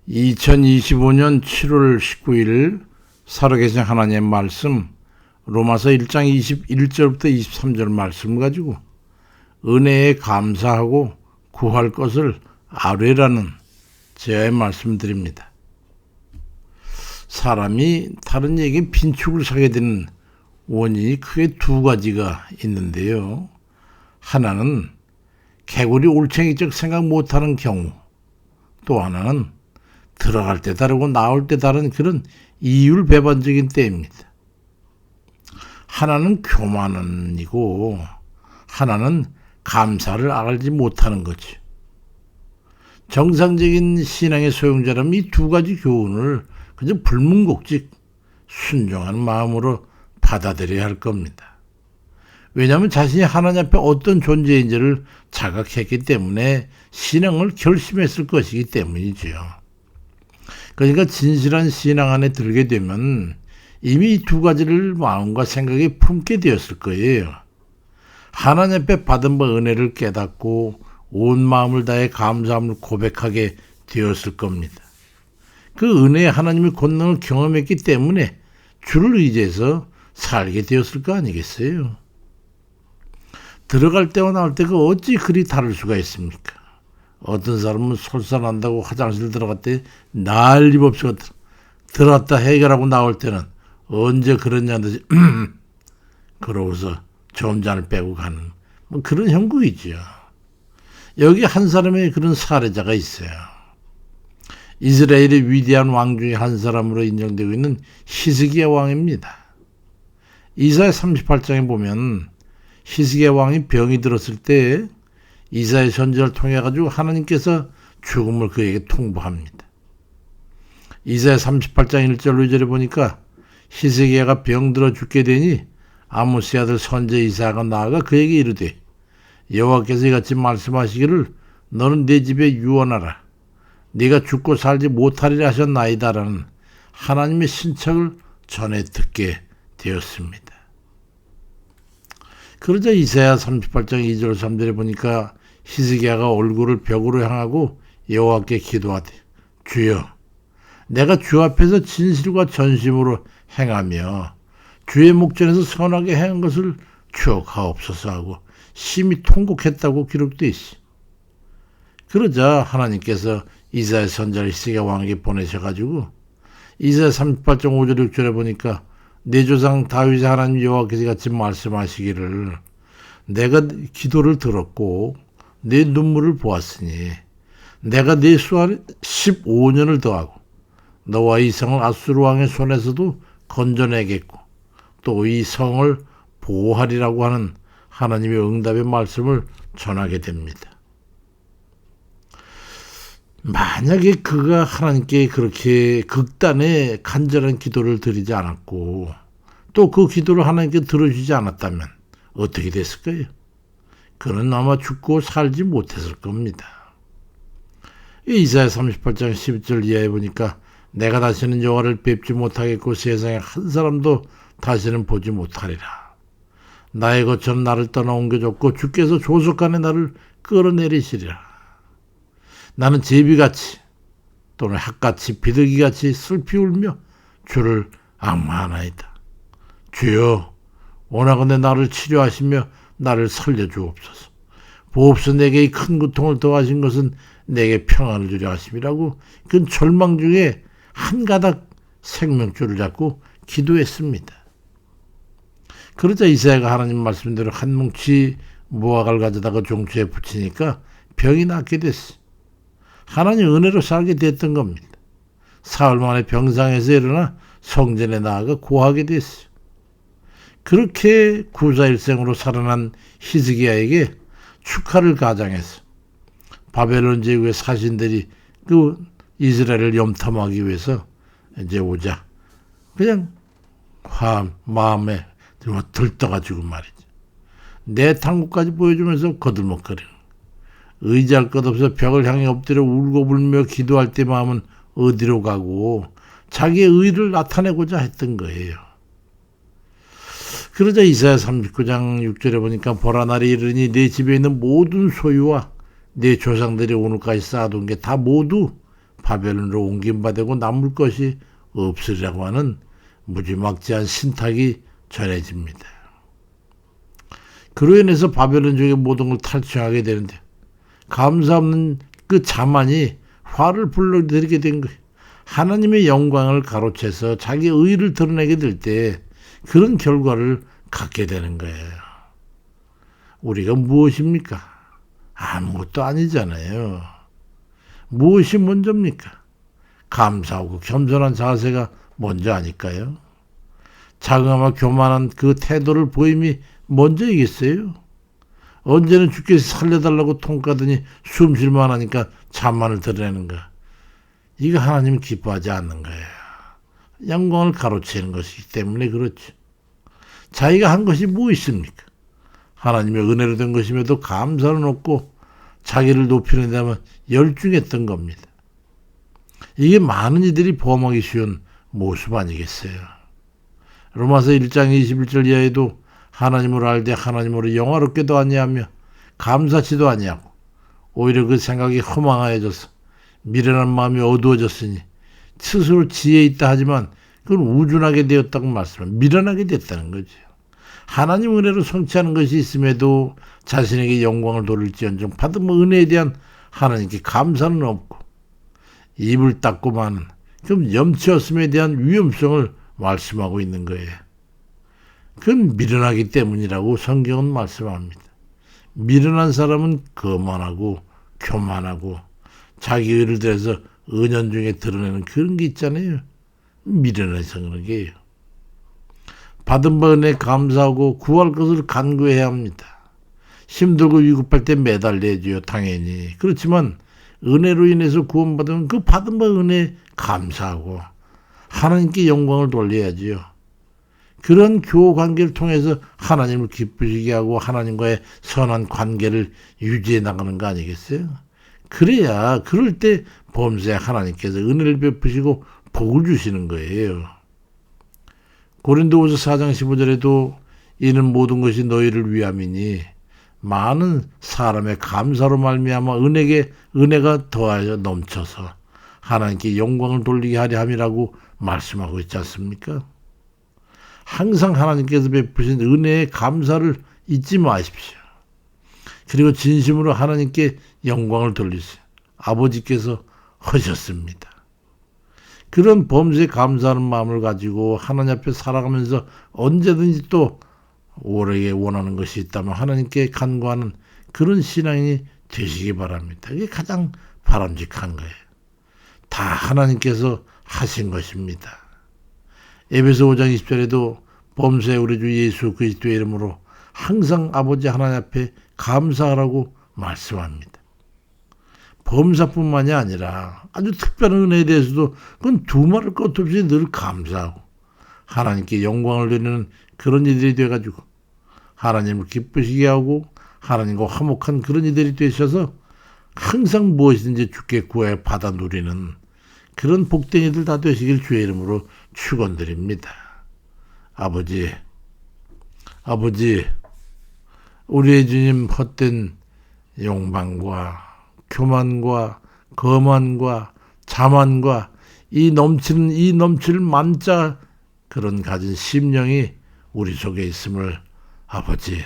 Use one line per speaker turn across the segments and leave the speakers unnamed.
2025년 7월 19일 살아계신 하나님의 말씀 로마서 1장 21절부터 23절 말씀을 가지고 은혜에 감사하고 구할 것을 아뢰라는 제의 말씀드립니다. 사람이 다른 얘기에 빈축을 사게 되는 원인이 크게 두 가지가 있는데요. 하나는 개구리 올챙이적 생각 못하는 경우, 또 하나는 들어갈 때 다르고 나올 때 다른 그런 이율배반적인 때입니다. 하나는 교만이고 하나는 감사를 알지 못하는 거죠. 정상적인 신앙의 소용자라면 이 두 가지 교훈을 그저 불문곡직 순종하는 마음으로 받아들여야 할 겁니다. 왜냐하면 자신이 하나님 앞에 어떤 존재인지를 자각했기 때문에 신앙을 결심했을 것이기 때문이지요. 그러니까 진실한 신앙 안에 들게 되면 이미 이 두 가지를 마음과 생각에 품게 되었을 거예요. 하나님 앞에 받은 바 은혜를 깨닫고 온 마음을 다해 감사함을 고백하게 되었을 겁니다. 그 은혜의 하나님의 권능을 경험했기 때문에 주를 의지해서 살게 되었을 거 아니겠어요? 들어갈 때와 나올 때가 어찌 그리 다를 수가 있습니까? 어떤 사람은 솔선한다고 화장실 들어갔대 난리법석가 들어갔다 해결하고 나올 때는 언제 그랬냐 듯이 그러고서 점잔을 빼고 가는 뭐 그런 형국이지요. 여기 한 사람의 그런 사례자가 있어요. 이스라엘의 위대한 왕 중에 한 사람으로 인정되고 있는 히스기야 왕입니다. 이사야 38장에 보면 히스기야 왕이 병이 들었을 때 이사야 선지자를 통해 가지고 하나님께서 죽음을 그에게 통보합니다. 이사야 38장 1절 2절에 보니까 히스기야가 병들어 죽게 되니 아모스의 아들 선지자 이사야가 나아가 그에게 이르되 여호와께서 이같이 말씀하시기를 너는 내 집에 유언하라. 네가 죽고 살지 못하리라 하셨나이다라는 하나님의 신청을 전해 듣게 되었습니다. 그러자 이사야 38장 2절 3절에 보니까 히스기야가 얼굴을 벽으로 향하고 여호와께 기도하되 주여 내가 주 앞에서 진실과 전심으로 행하며 주의 목전에서 선하게 행한 것을 추억하옵소서 하고 심히 통곡했다고 기록되어 있어. 그러자 하나님께서 이사야 선지자를 히스기야 왕에게 보내셔가지고 이사야 38장 5절 6절에 보니까 내 조상 다윗의 하나님 여호와께서 같이 말씀하시기를 내가 기도를 들었고 내 눈물을 보았으니 내가 내 수하에 15년을 더하고 너와 이 성을 아수르 왕의 손에서도 건져내겠고 또 이 성을 보호하리라고 하는 하나님의 응답의 말씀을 전하게 됩니다. 만약에 그가 하나님께 그렇게 극단의 간절한 기도를 드리지 않았고 또 그 기도를 하나님께 들어주지 않았다면 어떻게 됐을까요? 그는 아마 죽고 살지 못했을 겁니다. 이사야 38장 12절 이하에 보니까 내가 다시는 여호와를 뵙지 못하겠고 세상에 한 사람도 다시는 보지 못하리라. 나의 것처럼 나를 떠나 옮겨졌고 주께서 조속간에 나를 끌어내리시리라. 나는 제비같이 또는 핫같이 비둘기같이 슬피 울며 주를 앙망하나이다. 주여 원하건대 나를 치료하시며 나를 살려주옵소서. 보옵소 내게 이 큰 고통을 더하신 것은 내게 평안을 주려 하심이라고 그 절망 중에 한 가닥 생명줄을 잡고 기도했습니다. 그러자 이사야가 하나님 말씀대로 한 뭉치 무화과를 가져다가 종초에 붙이니까 병이 낫게 됐어. 하나님 은혜로 살게 됐던 겁니다. 사흘 만에 병상에서 일어나 성전에 나아가 고하게 됐어요. 그렇게 구사일생으로 살아난 히스기야에게 축하를 가장해서 바벨론 제국의 사신들이 그 이스라엘을 염탐하기 위해서 이제 오자 그냥 마음에 들떠가지고 말이죠. 내 탕구까지 보여주면서 거들먹거리는 의지할 것 없어 벽을 향해 엎드려 울고 불며 기도할 때 마음은 어디로 가고 자기의 의를 나타내고자 했던 거예요. 그러자 이사야 39장 6절에 보니까 보라 날이 이르니 내 집에 있는 모든 소유와 내 조상들이 오늘까지 쌓아둔 게 다 모두 바벨론으로 옮김받고 남을 것이 없으리라고 하는 무지막지한 신탁이 전해집니다. 그로 인해서 바벨론 쪽의 모든 걸 탈취하게 되는데 감사 없는 그 자만이 화를 불러들이게 된 거예요. 하나님의 영광을 가로채서 자기 의를 드러내게 될 때 그런 결과를 갖게 되는 거예요. 우리가 무엇입니까? 아무것도 아니잖아요. 무엇이 먼저입니까? 감사하고 겸손한 자세가 먼저 아닐까요? 자그마한 교만한 그 태도를 보임이 먼저이겠어요? 언제는 주께서 살려달라고 통까더니 숨쉴만 하니까 자만을 드러내는가? 이거 하나님은 기뻐하지 않는 거예요. 영광을 가로채는 것이기 때문에 그렇죠. 자기가 한 것이 뭐 있습니까? 하나님의 은혜로 된 것임에도 감사는 없고 자기를 높이는 데만 열중했던 겁니다. 이게 많은 이들이 범하기 쉬운 모습 아니겠어요? 로마서 1장 21절 이하에도 하나님을 알되 하나님으로 영화롭게도 아니하며 감사치도 아니하고 오히려 그 생각이 허망하여져서 미련한 마음이 어두워졌으니 스스로 지혜 있다 하지만 그건 우둔하게 되었다고 말씀합니다. 미련하게 됐다는 거죠. 하나님 은혜로 성취하는 것이 있음에도 자신에게 영광을 돌릴지언정 받은 은혜에 대한 하나님께 감사는 없고 입을 닫고만 그럼 염치였음에 대한 위험성을 말씀하고 있는 거예요. 그건 미련하기 때문이라고 성경은 말씀합니다. 미련한 사람은 거만하고 교만하고 자기 의를 들여서 은연중에 드러내는 그런 게 있잖아요. 미련해서 그런 게요. 받은 바 은혜에 감사하고 구할 것을 간구해야 합니다. 힘들고 위급할 때 매달려야죠. 당연히. 그렇지만 은혜로 인해서 구원받으면 그 받은 바 은혜에 감사하고 하나님께 영광을 돌려야지요. 그런 교우관계를 통해서 하나님을 기쁘시게 하고 하나님과의 선한 관계를 유지해 나가는 거 아니겠어요? 그래야 그럴 때 범사에 하나님께서 은혜를 베푸시고 복을 주시는 거예요. 고린도후서 4장 15절에도 이는 모든 것이 너희를 위함이니 많은 사람의 감사로 말미암아 은혜가 더하여 넘쳐서 하나님께 영광을 돌리게 하려 함이라고 말씀하고 있지 않습니까? 항상 하나님께서 베푸신 은혜의 감사를 잊지 마십시오. 그리고 진심으로 하나님께 영광을 돌리세요. 아버지께서 하셨습니다. 그런 범사에 감사하는 마음을 가지고 하나님 앞에 살아가면서 언제든지 또 오래게 원하는 것이 있다면 하나님께 간구하는 그런 신앙이 되시기 바랍니다. 이게 가장 바람직한 거예요. 다 하나님께서 하신 것입니다. 에베소 5장 20절에도 범사에 우리 주 예수 그리스도의 이름으로 항상 아버지 하나님 앞에 감사하라고 말씀합니다. 범사뿐만이 아니라 아주 특별한 은혜에 대해서도 그건 두말할 것 없이 늘 감사하고 하나님께 영광을 드리는 그런 이들이 돼가지고 하나님을 기쁘시게 하고 하나님과 화목한 그런 이들이 되셔서 항상 무엇이든지 주께 구하여 받아 누리는 그런 복된 이들 다 되시길 주의 이름으로 축원드립니다. 아버지, 우리의 주님 헛된 욕망과 교만과 거만과 자만과 이 넘칠 만자 그런 가진 심령이 우리 속에 있음을 아버지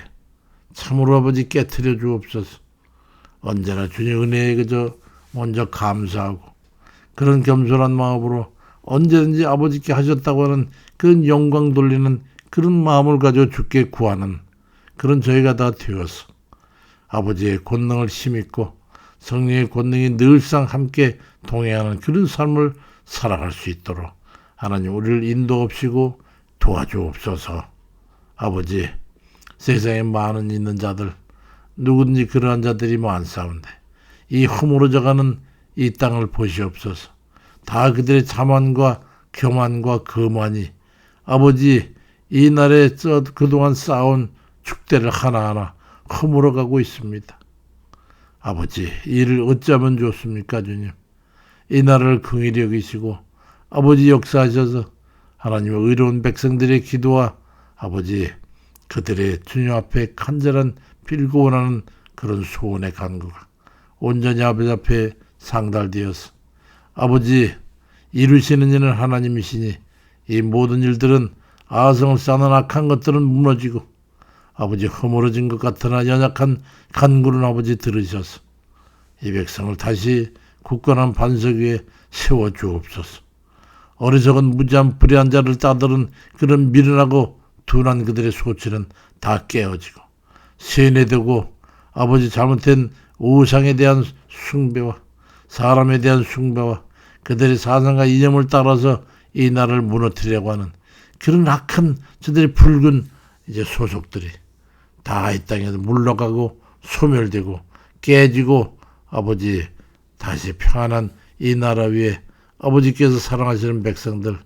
참으로 아버지 깨트려 주옵소서. 언제나 주님 은혜에 그저 먼저 감사하고 그런 겸손한 마음으로 언제든지 아버지께 하셨다고 하는 그런 영광 돌리는 그런 마음을 가지고 주께 구하는 그런 저희가 다 되어서 아버지의 권능을 힘입고 성령의 권능이 늘상 함께 동행하는 그런 삶을 살아갈 수 있도록 하나님 우리를 인도하시고 도와주옵소서. 아버지 세상에 많은 있는 자들 누구든지 그러한 자들이 많사온데 이 허물어져가는 이 땅을 보시옵소서. 다 그들의 자만과 교만과 거만이 아버지 이 날에 그동안 쌓아온 축대를 하나하나 허물어가고 있습니다. 아버지 이를 어쩌면 좋습니까 주님. 이 나라를 긍휼히 여기시고 아버지 역사하셔서 하나님의 의로운 백성들의 기도와 아버지 그들의 주님 앞에 간절한 빌고 원하는 그런 소원의 간구가 온전히 아버지 앞에 상달되어서 아버지, 이루시는 이는 하나님이시니 이 모든 일들은 아성을 쌓는 악한 것들은 무너지고 아버지 허물어진 것 같으나 연약한 간구는 아버지 들으셔서 이 백성을 다시 굳건한 반석 위에 세워 주옵소서. 어리석은 무지한 불의한 자를 따르는 그런 미련하고 둔한 그들의 소치는 다 깨어지고 세뇌되고 아버지 잘못된 우상에 대한 숭배와 사람에 대한 숭배와 그들의 사상과 이념을 따라서 이 나라를 무너뜨리려고 하는 그런 악한 저들의 붉은 이제 소속들이 다 이 땅에서 물러가고 소멸되고 깨지고 아버지 다시 평안한 이 나라 위에 아버지께서 사랑하시는 백성들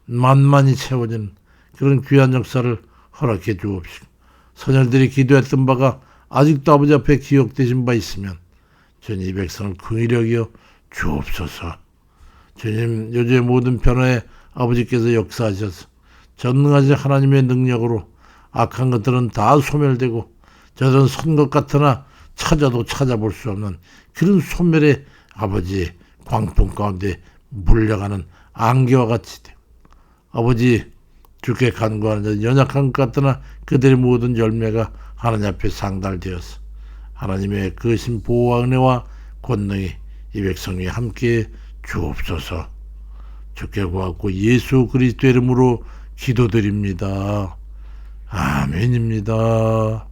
만만히 채워지는 그런 귀한 역사를 허락해 주옵시고 선열들이 기도했던 바가 아직도 아버지 앞에 기억되신 바 있으면 주님 이 백성을 긍휼히 여겨 주옵소서. 주님 요즘의 모든 변화에 아버지께서 역사하셔서 전능하신 하나님의 능력으로 악한 것들은 다 소멸되고 저들은 선 것 같으나 찾아도 찾아볼 수 없는 그런 소멸의 아버지 광풍 가운데 물려가는 안개와 같이 되고 아버지 주께 간구하는 연약한 것 같으나 그들의 모든 열매가 하나님 앞에 상달되어서 하나님의 거신 보호와 은혜와 권능이 이 백성 위에 함께 주옵소서. 주께 구하고 예수 그리스도 이름으로 기도드립니다. 아멘입니다.